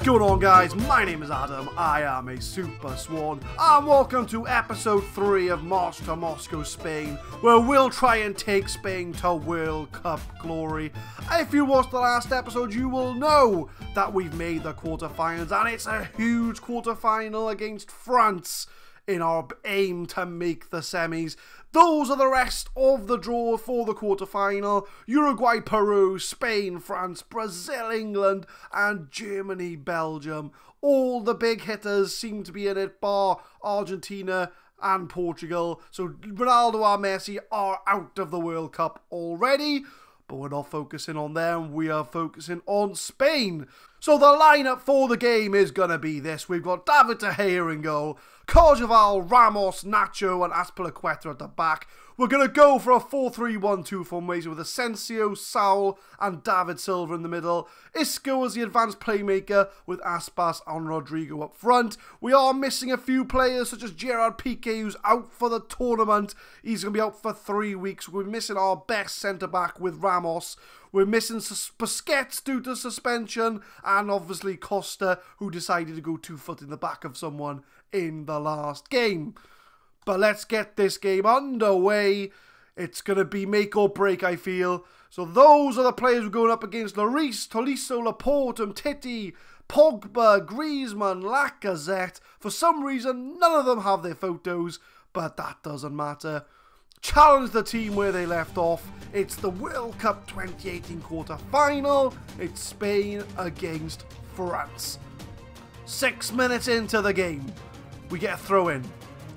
What's going on, guys? My name is Adam, I am a Super Swan, and welcome to episode 3 of March to Moscow, Spain, where we'll try and take Spain to World Cup glory. If you watched the last episode, you will know that we've made the quarterfinals, and it's a huge quarterfinal against France in our aim to make the semis. Those are the rest of the draw for the quarterfinal. Uruguay, Peru, Spain, France, Brazil, England, and Germany, Belgium. All the big hitters seem to be in it, bar Argentina and Portugal. So Ronaldo and Messi are out of the World Cup already. But we're not focusing on them, we are focusing on Spain. So the lineup for the game is going to be this. We've got David De Gea in goal, Carvajal, Ramos, Nacho and Azpilicueta at the back. We're going to go for a 4-3-1-2 formation with Asensio, Saul and David Silva in the middle. Isco as the advanced playmaker with Aspas and Rodrigo up front. We are missing a few players such as Gerard Pique, who's out for the tournament. He's going to be out for 3 weeks. We're missing our best centre-back with Ramos. We're missing Busquets due to suspension, and obviously Costa, who decided to go 2 foot in the back of someone in the last game. But let's get this game underway. It's going to be make or break, I feel. So those are the players we're going up against. Lloris, Tolisso, Laporte, Umtiti, Pogba, Griezmann, Lacazette. For some reason, none of them have their photos, but that doesn't matter. Challenge the team where they left off. It's the World Cup 2018 quarter-final. It's Spain against France. 6 minutes into the game, we get a throw-in.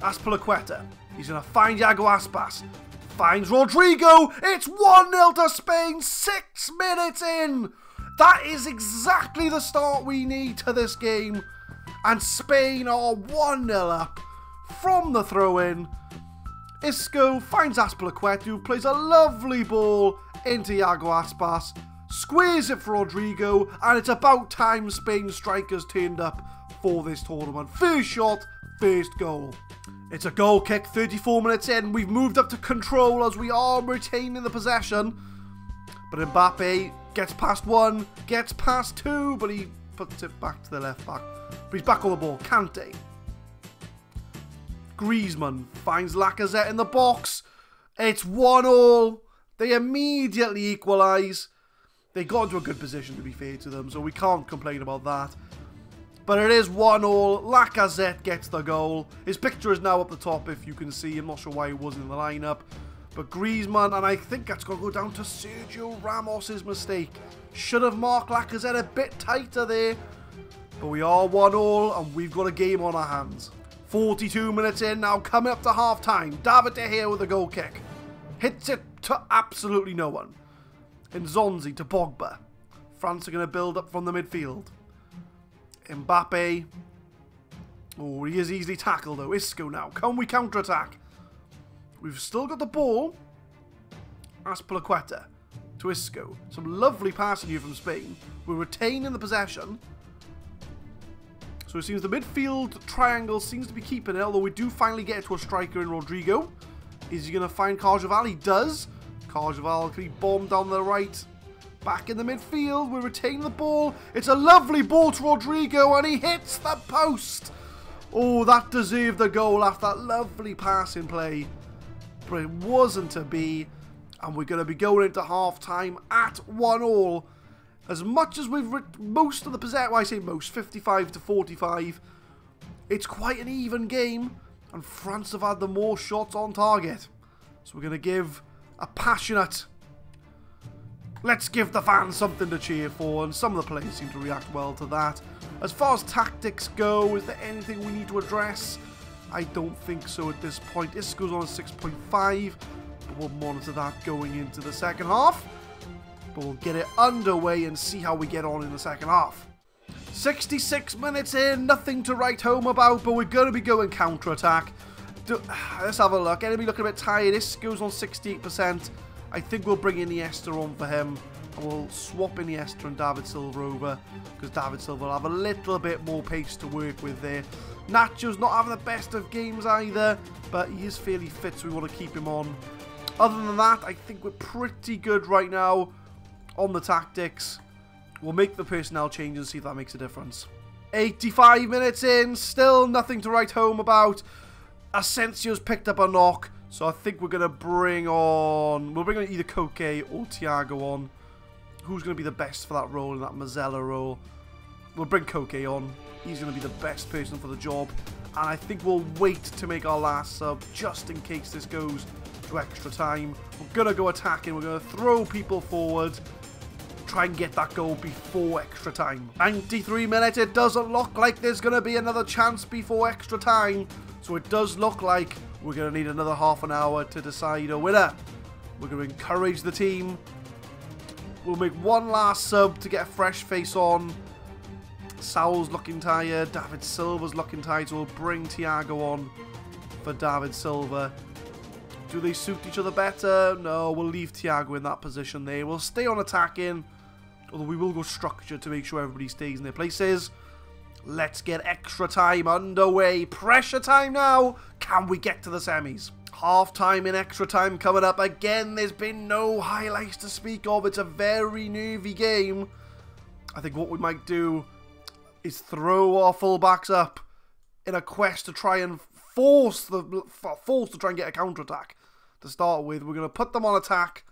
Azpilicueta, he's going to find Iago Aspas. Finds Rodrigo. It's 1-0 to Spain 6 minutes in. That is exactly the start we need to this game. And Spain are 1-0 up from the throw-in. Isco finds Azpilicueta, who plays a lovely ball into Iago Aspas. Squares it for Rodrigo, and it's about time Spain strikers turned up for this tournament. First shot, first goal. It's a goal kick, 34 minutes in. We've moved up to control as we are retaining the possession. But Mbappe gets past one, gets past two, but he puts it back to the left back. But he's back on the ball. Kante. Griezmann finds Lacazette in the box. It's 1-1. They immediately equalise. They got into a good position, to be fair to them, so we can't complain about that. But it is 1-1. Lacazette gets the goal. His picture is now up the top, if you can see. I'm not sure why he wasn't in the lineup. But Griezmann, and I think that's going to go down to Sergio Ramos' mistake. Should have marked Lacazette a bit tighter there. But we are 1-1, and we've got a game on our hands. 42 minutes in now, coming up to half-time. David De Gea with a goal kick. Hits it to absolutely no one. Nzonzi to Pogba. France are going to build up from the midfield. Mbappe. Oh, he is easily tackled though. Isco now. Can we counter-attack? We've still got the ball. Azpilicueta to Isco. Some lovely passing here from Spain. We're retaining the possession. So it seems the midfield triangle seems to be keeping it, although we do finally get to a striker in Rodrigo. Is he going to find Carvajal? He does. Carvajal can be bombed down the right. Back in the midfield, we're retaining the ball. It's a lovely ball to Rodrigo, and he hits the post. Oh, that deserved the goal after that lovely passing play. But it wasn't to be, and we're going to be going into half-time at 1-1. As much as we've most of the possession, well, I say most, 55 to 45, it's quite an even game, and France have had the more shots on target. So we're going to give a passionate, let's give the fans something to cheer for, and some of the players seem to react well to that. As far as tactics go, is there anything we need to address? I don't think so at this point. Isco's on a 6.5, but we'll monitor that going into the second half. But we'll get it underway and see how we get on in the second half. 66 minutes in, nothing to write home about, but we're going to be going counter-attack. Let's have a look. Enemy looking a bit tired. Isco's on 68%. I think we'll bring Iniesta on for him. And we'll swap Iniesta and David Silva over, because David Silva will have a little bit more pace to work with there. Nacho's not having the best of games either, but he is fairly fit, so we want to keep him on. Other than that, I think we're pretty good right now on the tactics. We'll make the personnel changes and see if that makes a difference. 85 minutes in, still nothing to write home about. Asensio's picked up a knock, so I think we're going to bring on... We'll bring on either Pique or Thiago on. Who's going to be the best for that role, in that Mazzella role? We'll bring Pique on. He's going to be the best person for the job. And I think we'll wait to make our last sub, just in case this goes to extra time. We're going to go attacking. We're going to throw people forward. Try and get that goal before extra time. 93 minutes. It doesn't look like there's going to be another chance before extra time. So it does look like we're going to need another half an hour to decide a winner. We're going to encourage the team. We'll make one last sub to get a fresh face on. Saul's looking tired. David Silva's looking tired. So we'll bring Thiago on for David Silva. Do they suit each other better? No, we'll leave Thiago in that position there. We'll stay on attacking. Although we will go structure to make sure everybody stays in their places. Let's get extra time underway. Pressure time now. Can we get to the semis? Half time and extra time coming up. Again, there's been no highlights to speak of. It's a very nervy game. I think what we might do is throw our fullbacks up in a quest to try and force to try and get a counter-attack. To start with, we're going to put them on attack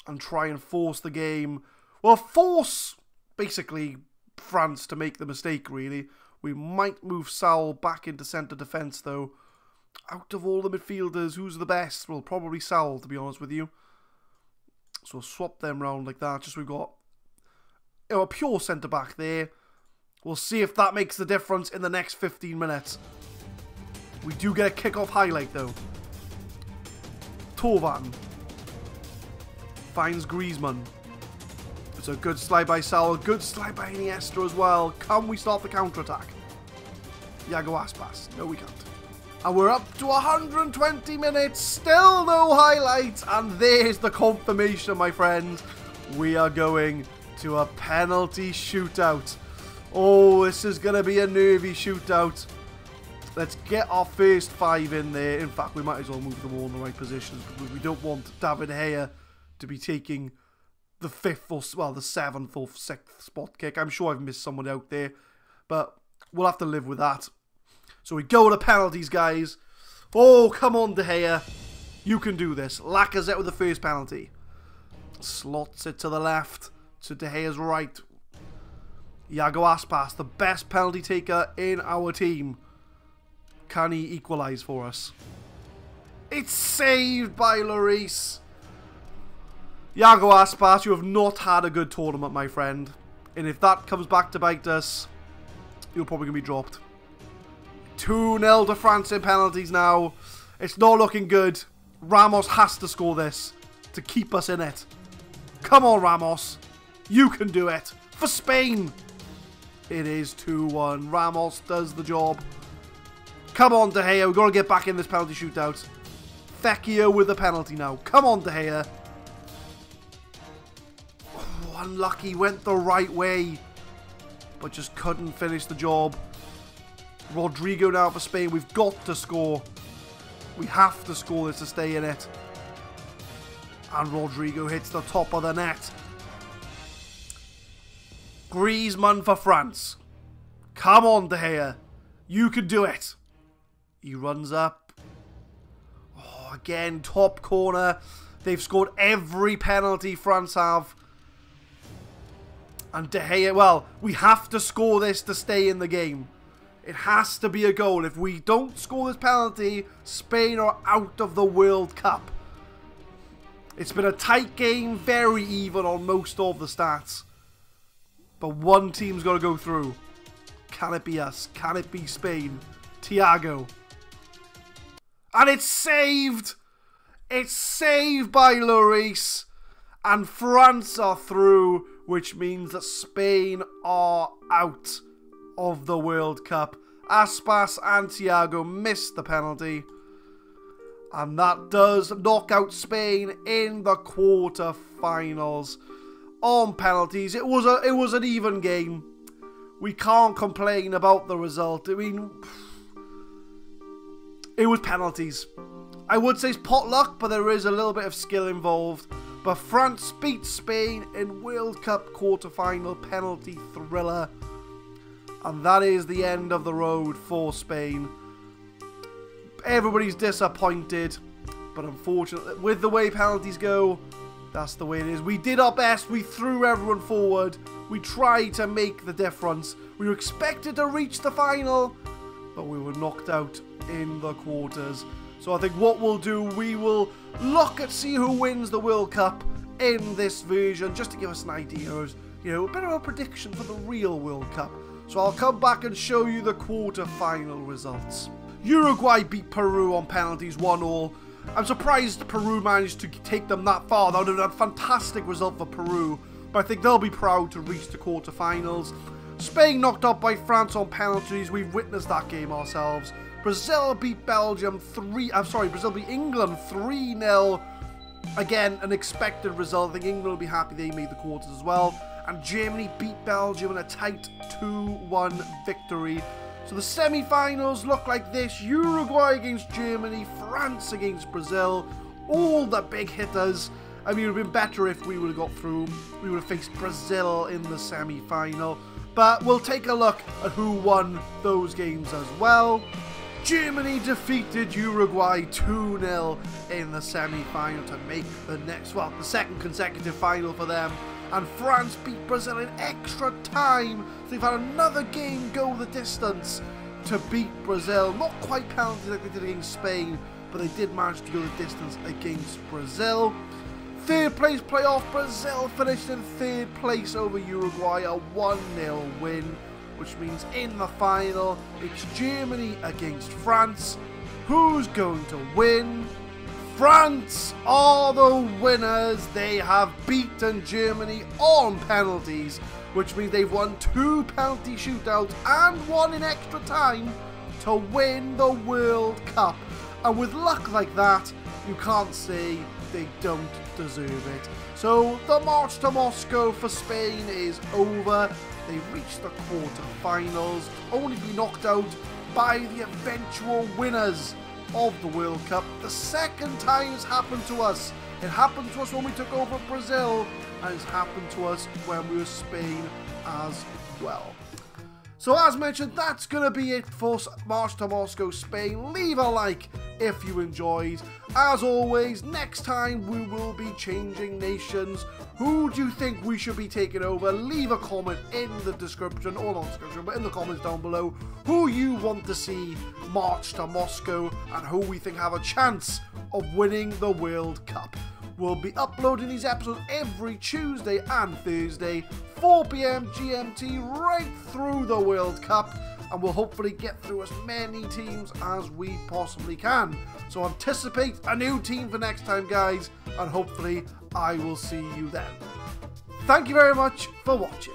and try and force the game. Well, force, basically, France to make the mistake, really. We might move Saul back into centre defence, though. Out of all the midfielders, who's the best? Well, probably Saul, to be honest with you. So we'll swap them round like that. Just we've got a pure centre-back there. We'll see if that makes the difference in the next 15 minutes. We do get a kick-off highlight, though. Torvan finds Griezmann. It's a good slide by Saul, a good slide by Iniesta as well. Can we start the counter-attack? Iago Aspas. No, we can't. And we're up to 120 minutes. Still no highlights. And there's the confirmation, my friend. We are going to a penalty shootout. Oh, this is going to be a nervy shootout. Let's get our first 5 in there. In fact, we might as well move them all in the right positions, because we don't want David Gea to be taking the 5th or, well, the 7th or 6th spot kick. I'm sure I've missed someone out there, but we'll have to live with that. So we go to penalties, guys. Oh, come on, De Gea. You can do this. Lacazette with the first penalty. Slots it to the left, to De Gea's right. Iago Aspas, the best penalty taker in our team. Can he equalise for us? It's saved by Lloris. Iago Aspas, you have not had a good tournament, my friend. And if that comes back to bite us, you're probably going to be dropped. 2-0 to France in penalties now. It's not looking good. Ramos has to score this to keep us in it. Come on, Ramos. You can do it. For Spain. It is 2-1. Ramos does the job. Come on, De Gea. We've got to get back in this penalty shootout. Fekir with the penalty now. Come on, De Gea. Oh, unlucky. Went the right way, but just couldn't finish the job. Rodrigo now for Spain. We've got to score. We have to score this to stay in it. And Rodrigo hits the top of the net. Griezmann for France. Come on, De Gea. You can do it. He runs up. Oh, again, top corner. They've scored every penalty France have. And De Gea, well, we have to score this to stay in the game. It has to be a goal. If we don't score this penalty, Spain are out of the World Cup. It's been a tight game, very even on most of the stats. But one team's got to go through. Can it be us? Can it be Spain? Thiago. And it's saved! It's saved by Lloris. And France are through, which means that Spain are out of the World Cup. Aspas and Thiago missed the penalty. And that does knock out Spain in the quarter-finals. On penalties, it was an even game. We can't complain about the result. I mean, it was penalties. I would say it's potluck, but there is a little bit of skill involved. But France beat Spain in World Cup quarter-final penalty thriller. And that is the end of the road for Spain. Everybody's disappointed, but unfortunately, with the way penalties go, that's the way it is. We did our best. We threw everyone forward. We tried to make the difference. We were expected to reach the final, but we were knocked out in the quarters. So I think what we'll do, we will look at see who wins the World Cup in this version, just to give us an idea of, you know, a bit of a prediction for the real World Cup. So I'll come back and show you the quarter-final results. Uruguay beat Peru on penalties 1-1. I'm surprised Peru managed to take them that far. That would have been a fantastic result for Peru, but I think they'll be proud to reach the quarterfinals. Spain knocked out by France on penalties. We've witnessed that game ourselves. Brazil beat England 3-0. Again, an expected result. I think England will be happy they made the quarters as well. And Germany beat Belgium in a tight 2-1 victory. So the semi-finals look like this. Uruguay against Germany, France against Brazil, all the big hitters. I mean, it would have been better if we would have got through. We would have faced Brazil in the semi-final. But we'll take a look at who won those games as well. Germany defeated Uruguay 2-0 in the semi-final to make the second consecutive final for them. And France beat Brazil in extra time. So they've had another game go the distance to beat Brazil. Not quite penalties like they did against Spain, but they did manage to go the distance against Brazil. Third place playoff, Brazil finished in third place over Uruguay, a 1-0 win, which means in the final, it's Germany against France. Who's going to win? France are the winners. They have beaten Germany on penalties, which means they've won 2 penalty shootouts and 1 in extra time to win the World Cup. And with luck like that, you can't say they don't deserve it. So the march to Moscow for Spain is over. They reached the quarter-finals, only to be knocked out by the eventual winners of the World Cup. The second time it's happened to us. It happened to us when we took over Brazil, and it's happened to us when we were Spain as well. So as mentioned, that's going to be it for March to Moscow Spain. Leave a like if you enjoyed. As always, next time we will be changing nations. Who do you think we should be taking over? Leave a comment in the description, or not description, but in the comments down below, who you want to see march to Moscow and who we think have a chance of winning the World Cup. We'll be uploading these episodes every Tuesday and Thursday, 4 PM GMT, right through the World Cup, and we'll hopefully get through as many teams as we possibly can. So anticipate a new team for next time, guys, and hopefully I will see you then. Thank you very much for watching.